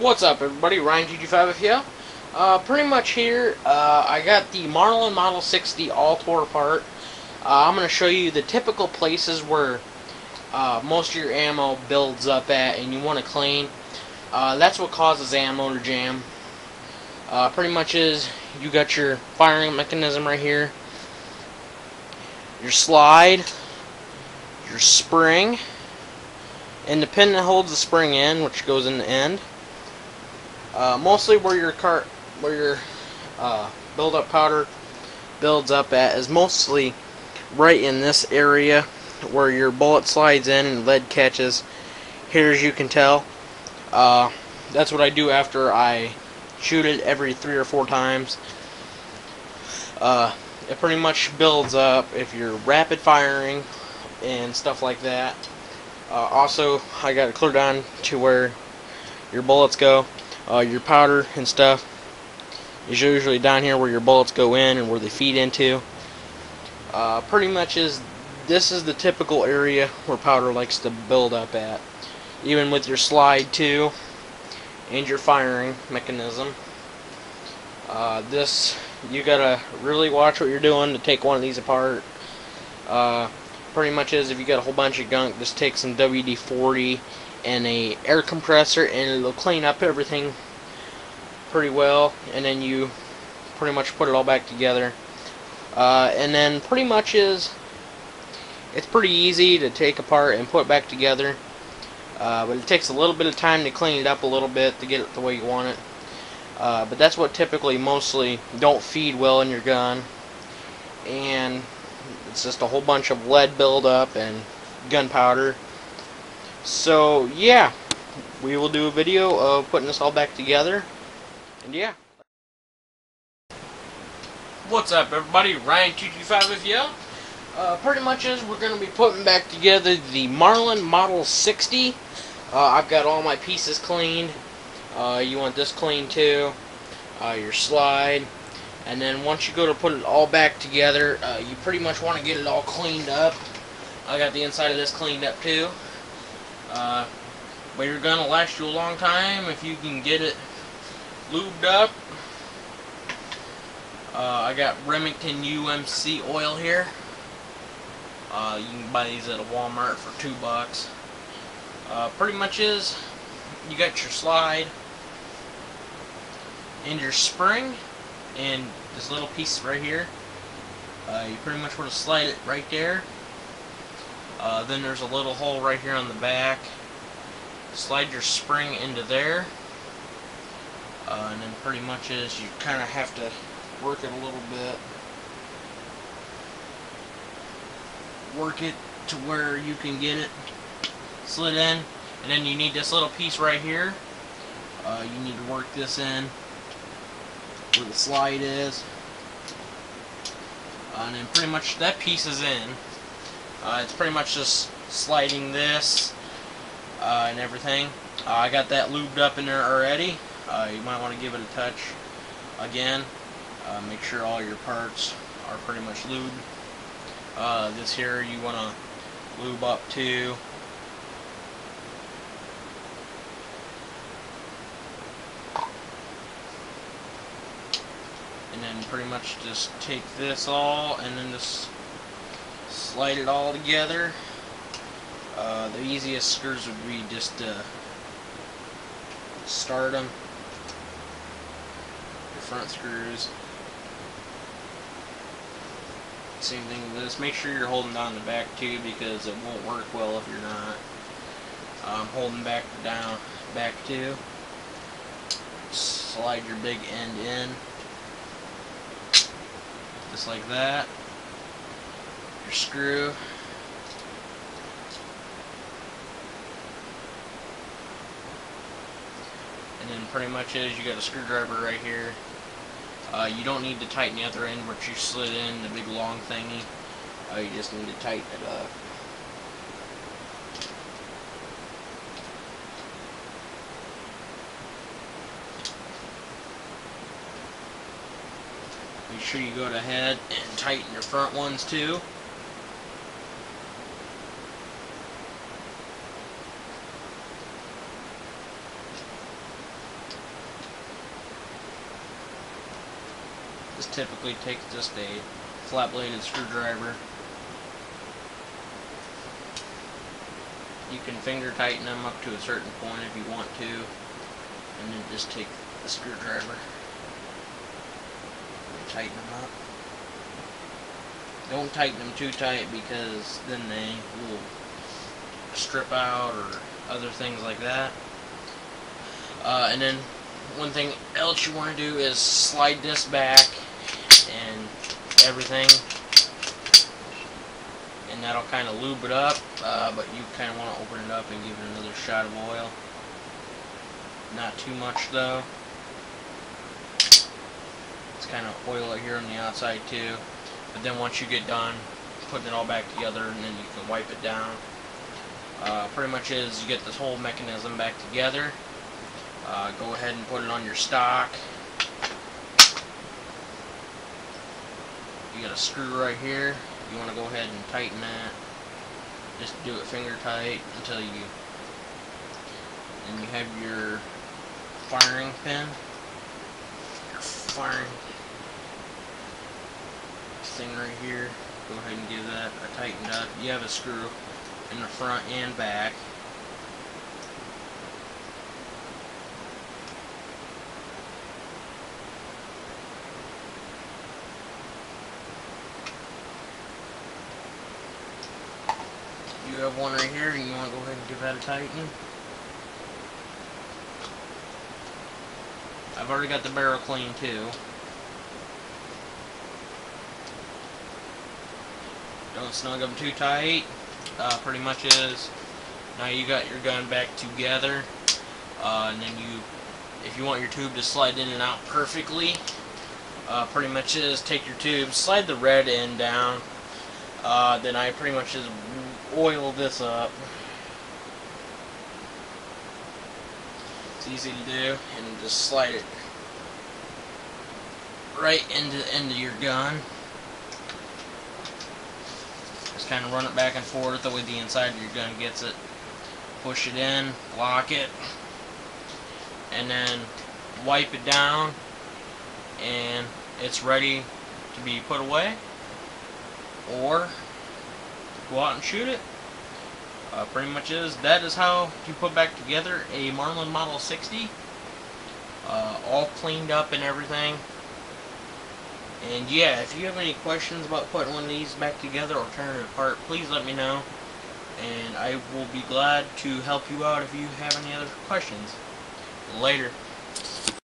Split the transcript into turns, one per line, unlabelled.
What's up, everybody? Ryan GG5 here. Pretty much here, I got the Marlin Model 60 all tore apart. I'm going to show you the typical places where most of your ammo builds up at and you want to clean. That's what causes ammo to jam. Pretty much is you got your firing mechanism right here, your slide, your spring, and the pin that holds the spring in, which goes in the end. Mostly where your build-up powder builds up at is mostly right in this area where your bullet slides in and lead catches. Here, as you can tell, that's what I do after I shoot it every 3 or 4 times. It pretty much builds up if you're rapid firing and stuff like that. Also, I got it clear down to where your bullets go. Your powder and stuff is usually down here where your bullets go in and where they feed into. Pretty much this is the typical area where powder likes to build up at, even with your slide too and your firing mechanism. This, you gotta really watch what you're doing to take one of these apart. Pretty much if you got a whole bunch of gunk, just take some WD-40 and a air compressor and it'll clean up everything pretty well, and then you pretty much put it all back together. And then pretty much it's pretty easy to take apart and put back together, but it takes a little bit of time to clean it up a little bit to get it the way you want it. But that's what typically mostly don't feed well in your gun, and it's just a whole bunch of lead buildup and gunpowder. So yeah, we will do a video of putting this all back together, and yeah. What's up, everybody? Ryan GG5 with you. Pretty much we're going to be putting back together the Marlin Model 60. I've got all my pieces cleaned. You want this clean too. Your slide. And then once you go to put it all back together, you pretty much want to get it all cleaned up. I got the inside of this cleaned up too. But your gun will last you a long time if you can get it lubed up. I got Remington UMC oil here. You can buy these at a Walmart for $2. Pretty much you got your slide and your spring and this little piece right here. You pretty much want to slide it right there. Then there's a little hole right here on the back. Slide your spring into there, and then pretty much you kind of have to work it a little bit. Work it to where you can get it slid in, and then you need this little piece right here. You need to work this in where the slide is, and then pretty much that piece is in. It's pretty much just sliding this and everything. I got that lubed up in there already. You might want to give it a touch again. Make sure all your parts are pretty much lubed. This here you want to lube up too. And then pretty much just take this all and then just slide it all together. The easiest screws would be just to start them. Your front screws. Same thing with this. Make sure you're holding down the back too, because it won't work well if you're not. Holding back too. Slide your big end in, just like that. Your screw. And then pretty much you got a screwdriver right here. You don't need to tighten the other end which you slid in, the big long thingy. You just need to tighten it up. Make sure you go ahead and tighten your front ones too. This typically takes just a flat bladed screwdriver. You can finger tighten them up to a certain point if you want to, and then just take the screwdriver and tighten them up. Don't tighten them too tight because then they will strip out or other things like that. And then one thing else you want to do is slide this back and everything, and that'll kind of lube it up, but you kind of want to open it up and give it another shot of oil. Not too much though. It's kind of oil it here on the outside too. But then once you get done putting it all back together, and then you can wipe it down. Pretty much is you get this whole mechanism back together. Go ahead and put it on your stock. You got a screw right here. You want to go ahead and tighten that. Just do it finger tight until you. And you have your firing pin. Your firing thing right here. Go ahead and give that a tightened up. You have a screw in the front and back. You have one right here, and you want to go ahead and give that a tighten. I've already got the barrel clean too. Don't snug them too tight. Pretty much is, now you got your gun back together, and then if you want your tube to slide in and out perfectly, pretty much is take your tube, slide the red end down, then I pretty much just oil this up. It's easy to do, and just slide it right into the end of your gun. Just kind of run it back and forth the way the inside of your gun gets it. Push it in, lock it, and then wipe it down, and it's ready to be put away, or go out and shoot it. Pretty much that is how you put back together a Marlin Model 60, all cleaned up and everything. And yeah, if you have any questions about putting one of these back together or tearing it apart, please let me know, and I will be glad to help you out if you have any other questions. Later.